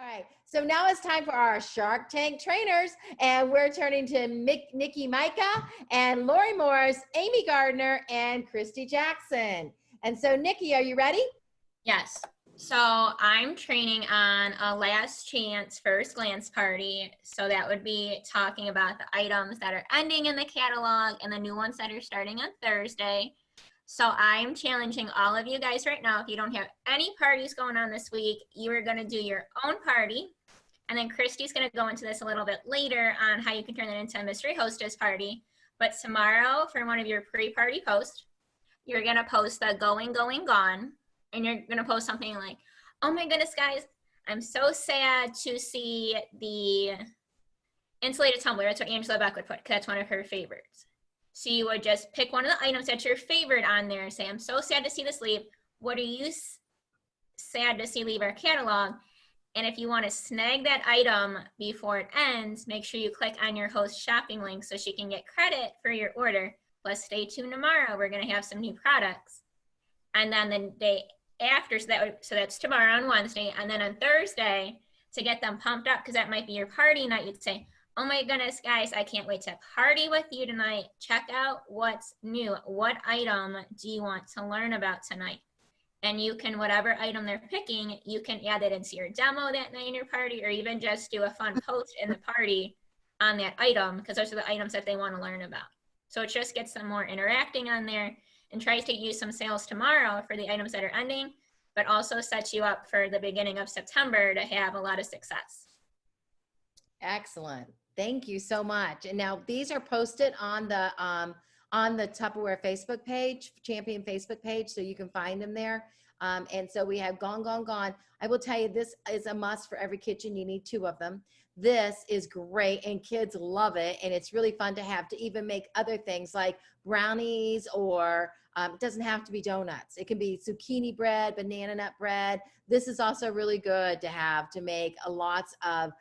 All right, so now it's time for our Shark Tank trainers, and we're turning to Nikki Micah and Lori Morris, Amy Gardner, and Kristi Jackson. And so, Nikki, are you ready? Yes. So I'm training on a last chance first glance party. So that would be talking about the items that are ending in the catalog and the new ones that are starting on Thursday. So I'm challenging all of you guys right now, if you don't have any parties going on this week, you are going to do your own party. And then Kristi's going to go into this a little bit later on how you can turn it into a mystery hostess party. But tomorrow, for one of your pre-party posts, you're going to post the going, going, gone. And you're going to post something like, oh my goodness, guys, I'm so sad to see the insulated tumbler. That's what Angela Beck would put, because that's one of her favorites. So you would just pick one of the items that's your favorite on there and say, I'm so sad to see this leave. What are you sad to see leave our catalog? And if you want to snag that item before it ends, make sure you click on your host shopping link so she can get credit for your order. Plus, stay tuned tomorrow. We're going to have some new products. And then the day after, so that's tomorrow on Wednesday. And then on Thursday, to get them pumped up, because that might be your party night, you'd say, oh my goodness, guys, I can't wait to party with you tonight. Check out what's new. What item do you want to learn about tonight? And you can, whatever item they're picking, you can add it into your demo that night in your party, or even just do a fun post in the party on that item, because those are the items that they want to learn about. So it just gets them more interacting on there, and tries to use some sales tomorrow for the items that are ending, but also sets you up for the beginning of September to have a lot of success. Excellent. Thank you so much. And now these are posted on the Tupperware Facebook page, Champion Facebook page, so you can find them there. And so we have Gone, Gone, Gone. I will tell you, this is a must for every kitchen. You need 2 of them. This is great, and kids love it, and it's really fun to have, to even make other things like brownies, or it doesn't have to be donuts. It can be zucchini bread, banana nut bread. This is also really good to have, to make lots of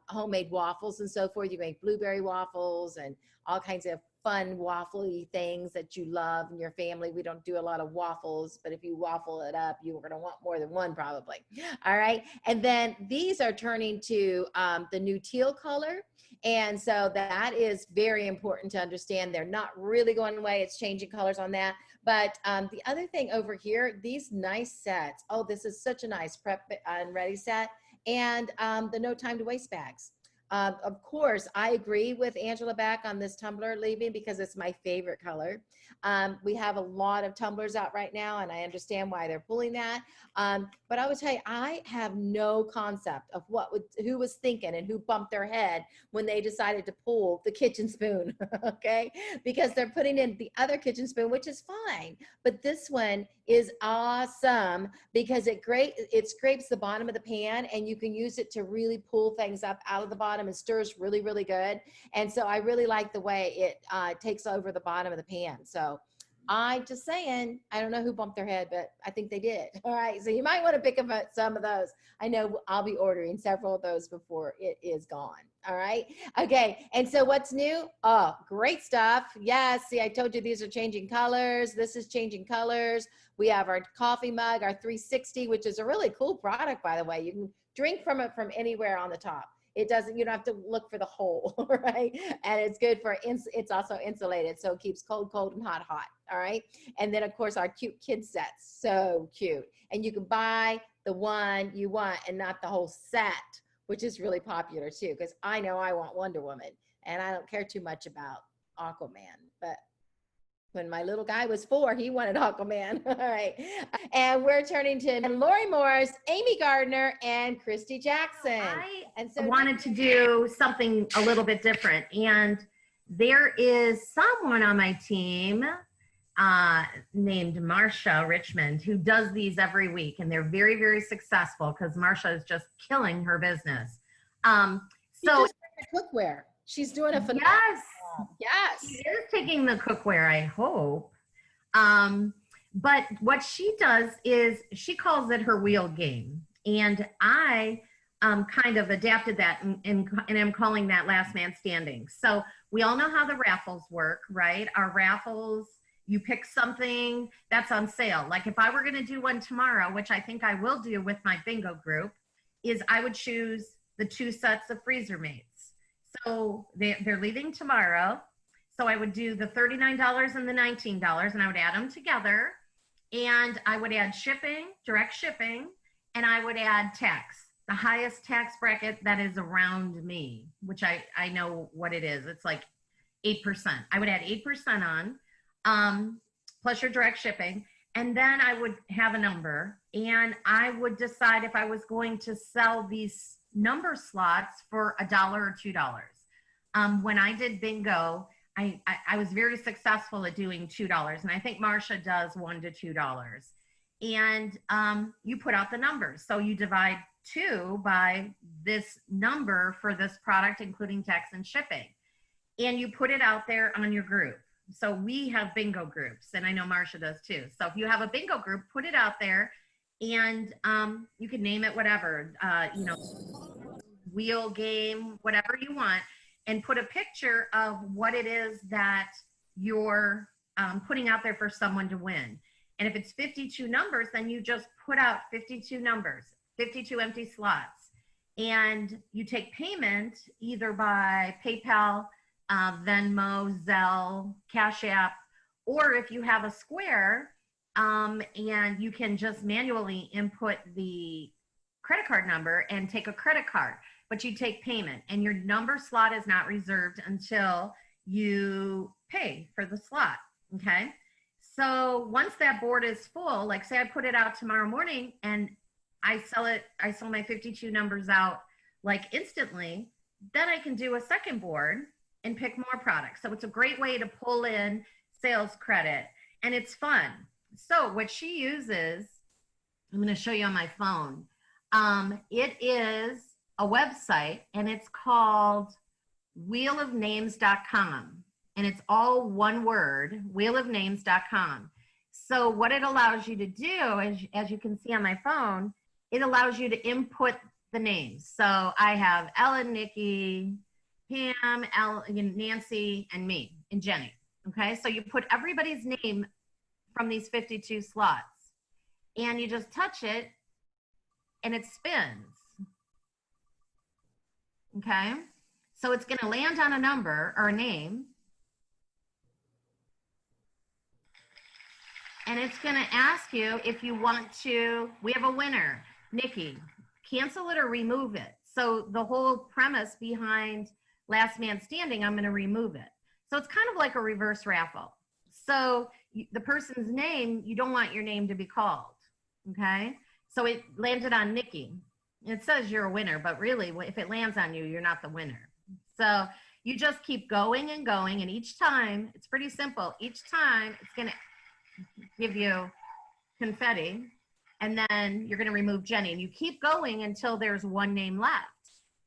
homemade waffles and so forth. You make blueberry waffles and all kinds of fun waffly things that you love in your family. We don't do a lot of waffles, but if you waffle it up, you're going to want more than one probably. All right. And then these are turning to the new teal color. And so that is very important to understand. They're not really going away. It's changing colors on that. But the other thing over here, these nice sets. Oh, this is such a nice prep and ready set. And the no time to waste bags. Of course, I agree with Angela Beck on this tumbler leaving, because it's my favorite color. We have a lot of tumblers out right now, and I understand why they're pulling that. But I would tell you, I have no concept of who was thinking and who bumped their head when they decided to pull the kitchen spoon, okay? Because they're putting in the other kitchen spoon, which is fine. But this one is awesome because it scrapes the bottom of the pan, and you can use it to really pull things up out of the bottom, and stirs really, really good. And so I really like the way it takes over the bottom of the pan. So I'm just saying, I don't know who bumped their head, but I think they did. All right, so you might want to pick up some of those. I know I'll be ordering several of those before it is gone. All right, okay, and so what's new? Oh, great stuff. Yes, see, I told you these are changing colors. This is changing colors. We have our coffee mug, our 360, which is a really cool product, by the way. You can drink from it from anywhere on the top. You don't have to look for the hole, right? And it's good for, it's also insulated, so it keeps cold, cold, and hot, hot, all right? And then, of course, our cute kid sets, so cute. And you can buy the one you want and not the whole set, which is really popular too, because I know I want Wonder Woman, and I don't care too much about Aquaman, but when my little guy was 4, he wanted Aquaman. All right. And we're turning to Lori Morris, Amy Gardner, and Kristi Jackson. I wanted to do something a little bit different. And there is someone on my team named Marsha Richmond who does these every week. And they're very, very successful because Marsha is just killing her business. So cookware. She's doing a phenomenal job. Yes. She is taking the cookware, I hope. But what she does is she calls it her wheel game. And I kind of adapted that and I'm calling that last man standing. So we all know how the raffles work, right? Our raffles, you pick something that's on sale. Like if I were going to do one tomorrow, which I think I will do with my bingo group, is I would choose the 2 sets of freezer mates. So they're leaving tomorrow. So I would do the $39 and the $19, and I would add them together. And I would add shipping, direct shipping, and I would add tax, the highest tax bracket that is around me, which I know what it is. It's like 8%. I would add 8% on, plus your direct shipping. And then I would have a number, and I would decide if I was going to sell these number slots for $1 or $2. When I did bingo, I was very successful at doing $2, and I think Marcia does $1 to $2. And you put out the numbers. So you divide 2 by this number for this product, including tax and shipping. And you put it out there on your group. So we have bingo groups, and I know Marcia does too. So if you have a bingo group, put it out there, and you can name it whatever, wheel game, whatever you want, and put a picture of what it is that you're putting out there for someone to win. And if it's 52 numbers, then you just put out 52 numbers, 52 empty slots, and you take payment either by PayPal, Venmo, Zelle, Cash App, or if you have a Square, and you can just manually input the credit card number and take a credit card, but you take payment, and your number slot is not reserved until you pay for the slot, okay? So once that board is full, like say I put it out tomorrow morning and I sell my 52 numbers out like instantly, then I can do a second board and pick more products. So it's a great way to pull in sales credit, and it's fun. So what she uses, I'm going to show you on my phone. It is a website, and it's called wheelofnames.com, and it's all one word, wheelofnames.com. So what it allows you to do, as you can see on my phone, it allows you to input the names. So I have Ellen, Nikki, Pam, Nancy, and me, and Jenny. Okay, so you put everybody's name from these 52 slots, and you just touch it, and it spins. Okay, so it's going to land on a number or a name, and it's going to ask you if you want to. We have a winner, Nikki. Cancel it or remove it. So the whole premise behind Last Man Standing, I'm going to remove it. So it's kind of like a reverse raffle. So the person's name, you don't want your name to be called, okay? So it landed on Nikki. It says you're a winner, but really, if it lands on you, you're not the winner. So you just keep going and going, and each time, it's pretty simple. Each time, it's going to give you confetti, and then you're going to remove Jenny, and you keep going until there's one name left.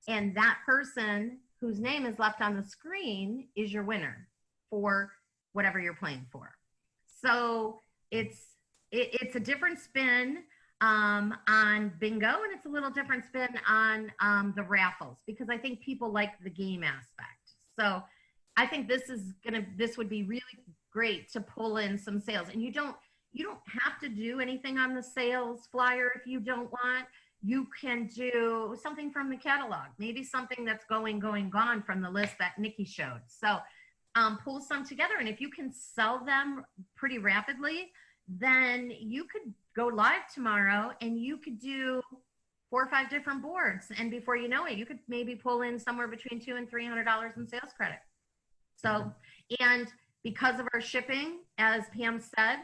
And that person whose name is left on the screen is your winner for whatever you're playing for. So it's a different spin on bingo, and it's a little different spin on the raffles, because I think people like the game aspect. So I think this would be really great to pull in some sales. And you don't have to do anything on the sales flyer if you don't want. You can do something from the catalog, maybe something that's gone from the list that Nikki showed. So pull some together, and if you can sell them pretty rapidly, then you could go live tomorrow and you could do 4 or 5 different boards, and before you know it, you could maybe pull in somewhere between $200 and $300 in sales credit. So, and because of our shipping, as Pam said,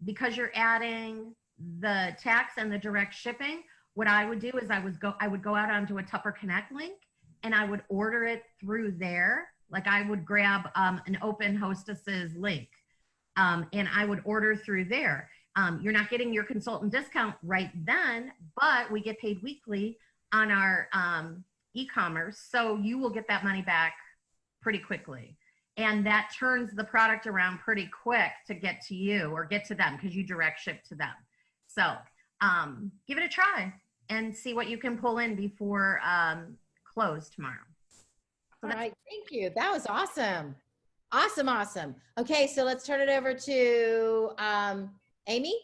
because you're adding the tax and the direct shipping, what I would do is I would go out onto a Tupper Connect link, and I would order it through there. Like I would grab an open hostess's link, and I would order through there. You're not getting your consultant discount right then, but we get paid weekly on our e-commerce, so you will get that money back pretty quickly. And that turns the product around pretty quick to get to you or get to them, because you direct ship to them. So give it a try and see what you can pull in before close tomorrow. All right, thank you. That was awesome. Awesome, awesome. Okay, so let's turn it over to Amy.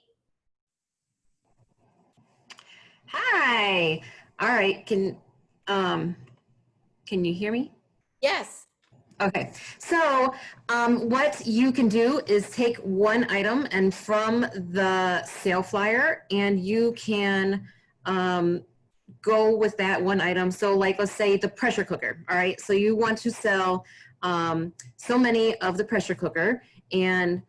Hi, Hi. All right. Can you hear me? Yes. Okay. So what you can do is take one item and from the sale flyer, and you can go with that one item. So like, let's say the pressure cooker. All right. So you want to sell so many of the pressure cooker, and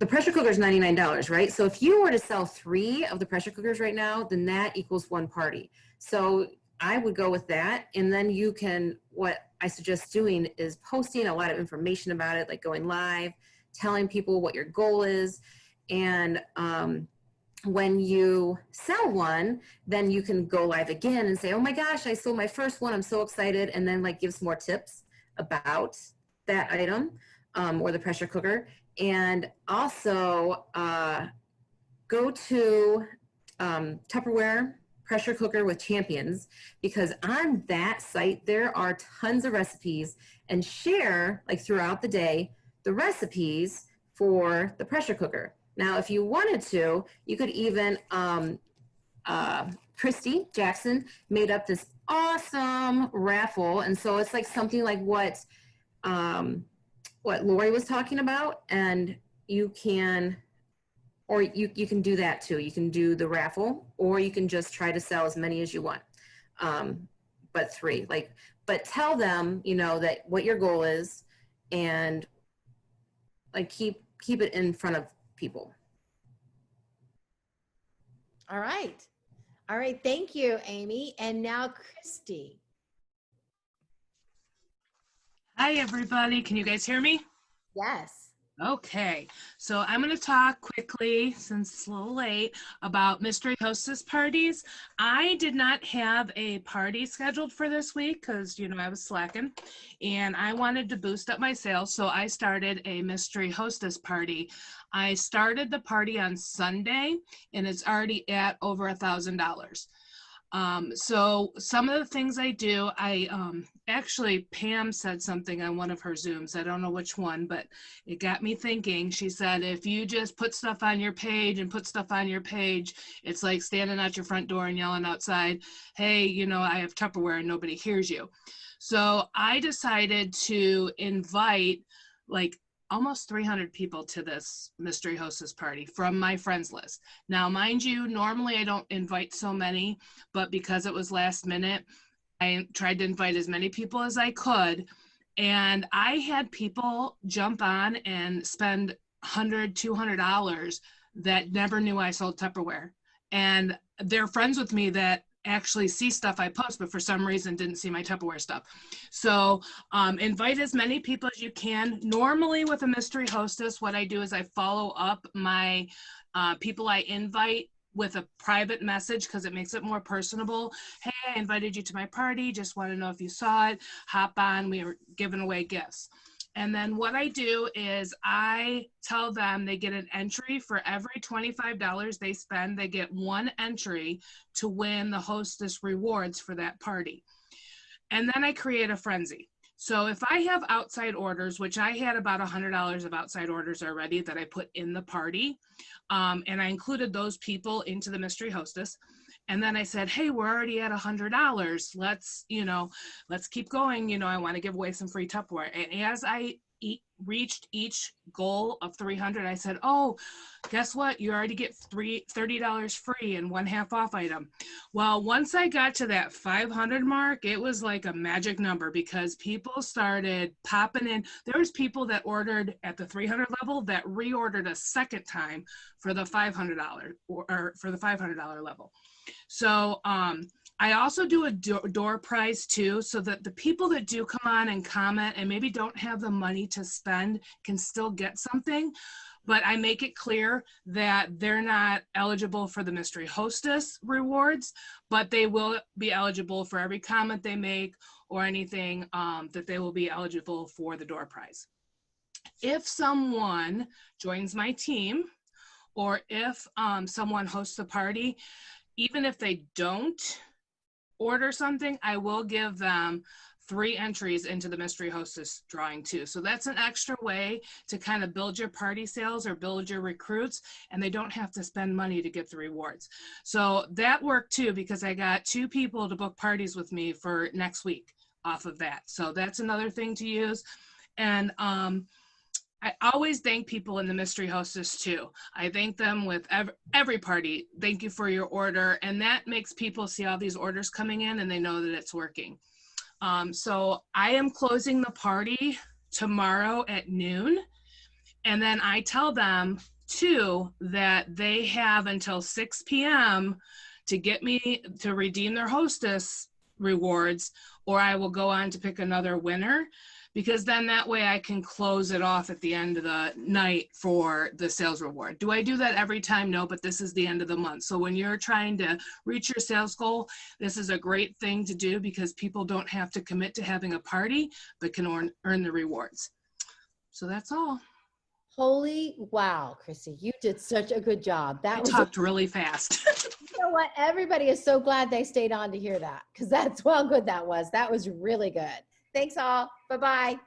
the pressure cooker is $99, right? So if you were to sell 3 of the pressure cookers right now, then that equals 1 party. So I would go with that. And then you can, what I suggest doing is posting a lot of information about it, like going live, telling people what your goal is. And when you sell one, then you can go live again and say, oh my gosh, I sold my first one, I'm so excited. And then like give some more tips about that item or the pressure cooker. And also go to Tupperware pressure cooker with champions, because on that site there are tons of recipes, and share like throughout the day the recipes for the pressure cooker. Now if you wanted to, you could even Kristi Jackson made up this awesome raffle, and so it's like something like what Lori was talking about, and you can, or you can do that too. You can do the raffle, or you can just try to sell as many as you want. But 3, but tell them, that what your goal is, and like keep it in front of people. All right. All right. Thank you, Amy. And now Kristi. Hi, everybody. Can you guys hear me? Yes. Okay, so I'm going to talk quickly, since it's a little late, about mystery hostess parties. I did not have a party scheduled for this week because, I was slacking, and I wanted to boost up my sales, so I started a mystery hostess party. I started the party on Sunday, and it's already at over $1,000. So some of the things I do, actually Pam said something on one of her Zooms. I don't know which one, but it got me thinking. She said, if you just put stuff on your page and put stuff on your page, it's like standing at your front door and yelling outside, hey, I have Tupperware, and nobody hears you. So I decided to invite like almost 300 people to this mystery hostess party from my friends list. Now, mind you, normally I don't invite so many, but because it was last minute, I tried to invite as many people as I could. And I had people jump on and spend $100, $200 that never knew I sold Tupperware. And they're friends with me that actually see stuff I post, but for some reason didn't see my Tupperware stuff. So invite as many people as you can. Normally with a mystery hostess, what I do is I follow up my people I invite with a private message, because it makes it more personable. Hey, I invited you to my party. Just want to know if you saw it. Hop on. We were giving away gifts. And then what I do is I tell them they get an entry for every $25 they spend. They get 1 entry to win the hostess rewards for that party. And then I create a frenzy. So if I have outside orders, which I had about $100 of outside orders already that I put in the party, and I included those people into the mystery hostess. And then I said, hey, we're already at $100. Let's keep going. I want to give away some free Tupperware. And as I reached each goal of 300, I said, oh, guess what? You already get $30 free and 1 half off item. Well, once I got to that 500 mark, it was like a magic number, because people started popping in. There was people that ordered at the 300 level that reordered a second time for the $500 or for the $500 level. So I also do a door prize too, so that the people that do come on and comment and maybe don't have the money to spend can still get something. But I make it clear that they're not eligible for the mystery hostess rewards, but they will be eligible for every comment they make or anything, that they will be eligible for the door prize. If someone joins my team, or if someone hosts a party, even if they don't order something, I will give them 3 entries into the mystery hostess drawing too. So that's an extra way to kind of build your party sales or build your recruits, and they don't have to spend money to get the rewards. So that worked too, because I got 2 people to book parties with me for next week off of that. So that's another thing to use. And I always thank people in the mystery hostess too. I thank them with every party. Thank you for your order. And that makes people see all these orders coming in and they know that it's working. So I am closing the party tomorrow at noon. And then I tell them too that they have until 6 p.m. to get me to redeem their hostess rewards, or I will go on to pick another winner. Because then that way I can close it off at the end of the night for the sales reward. Do I do that every time? No, but this is the end of the month. So when you're trying to reach your sales goal, this is a great thing to do because people don't have to commit to having a party, but can earn the rewards. So that's all. Holy wow, Kristi, you did such a good job. I talked really fast. You know what? Everybody is so glad they stayed on to hear that, because that's how good that was. That was really good. Thanks all. Bye-bye.